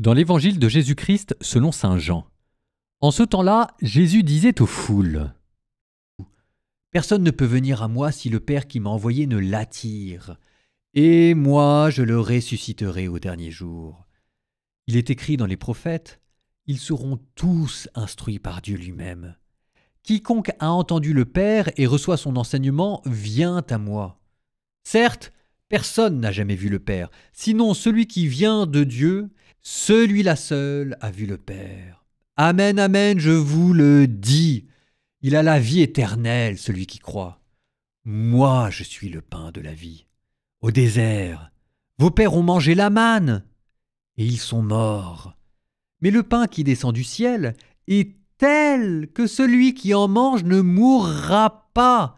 Dans l'évangile de Jésus-Christ selon saint Jean. En ce temps-là, Jésus disait aux foules : « Personne ne peut venir à moi si le Père qui m'a envoyé ne l'attire. Et moi, je le ressusciterai au dernier jour. Il est écrit dans les prophètes : ils seront tous instruits par Dieu lui-même. Quiconque a entendu le Père et reçoit son enseignement vient à moi. Certes, personne n'a jamais vu le Père, sinon celui qui vient de Dieu, celui-là seul a vu le Père. Amen, amen, je vous le dis. Il a la vie éternelle, celui qui croit. Moi, je suis le pain de la vie. Au désert, vos pères ont mangé la manne, et ils sont morts. Mais le pain qui descend du ciel est tel que celui qui en mange ne mourra pas.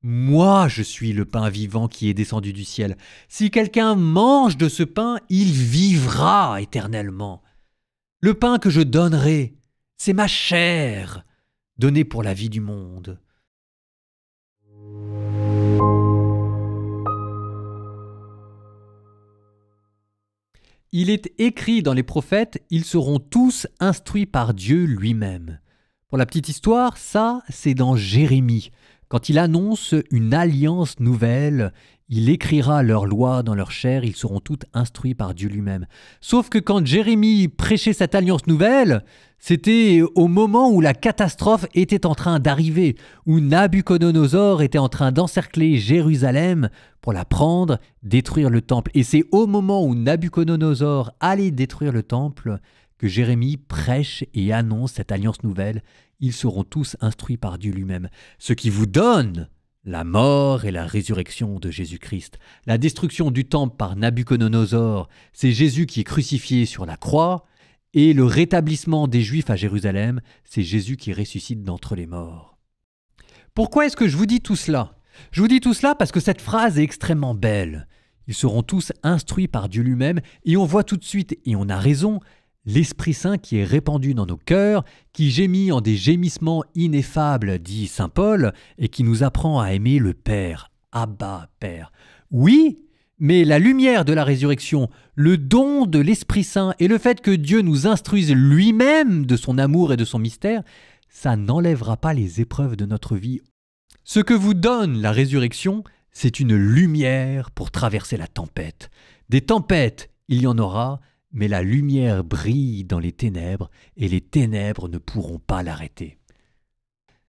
Moi, je suis le pain vivant qui est descendu du ciel. Si quelqu'un mange de ce pain, il vivra éternellement. Le pain que je donnerai, c'est ma chair, donnée pour la vie du monde. Il est écrit dans les prophètes, ils seront tous instruits par Dieu lui-même. Pour la petite histoire, ça, c'est dans Jérémie. Quand il annonce une alliance nouvelle, il écrira leurs lois dans leur chair, ils seront tous instruits par Dieu lui-même. Sauf que quand Jérémie prêchait cette alliance nouvelle, c'était au moment où la catastrophe était en train d'arriver, où Nabuchodonosor était en train d'encercler Jérusalem pour la prendre, détruire le temple. Et c'est au moment où Nabuchodonosor allait détruire le temple que Jérémie prêche et annonce cette alliance nouvelle. Ils seront tous instruits par Dieu lui-même. Ce qui vous donne la mort et la résurrection de Jésus-Christ. La destruction du temple par Nabuchodonosor, c'est Jésus qui est crucifié sur la croix, et le rétablissement des Juifs à Jérusalem, c'est Jésus qui ressuscite d'entre les morts. Pourquoi est-ce que je vous dis tout cela ? Je vous dis tout cela parce que cette phrase est extrêmement belle. Ils seront tous instruits par Dieu lui-même, et on voit tout de suite, et on a raison, l'Esprit Saint qui est répandu dans nos cœurs, qui gémit en des gémissements ineffables, dit saint Paul, et qui nous apprend à aimer le Père. Abba, Père. Oui, mais la lumière de la résurrection, le don de l'Esprit Saint et le fait que Dieu nous instruise lui-même de son amour et de son mystère, ça n'enlèvera pas les épreuves de notre vie. Ce que vous donne la résurrection, c'est une lumière pour traverser la tempête. Des tempêtes, il y en aura, mais la lumière brille dans les ténèbres et les ténèbres ne pourront pas l'arrêter.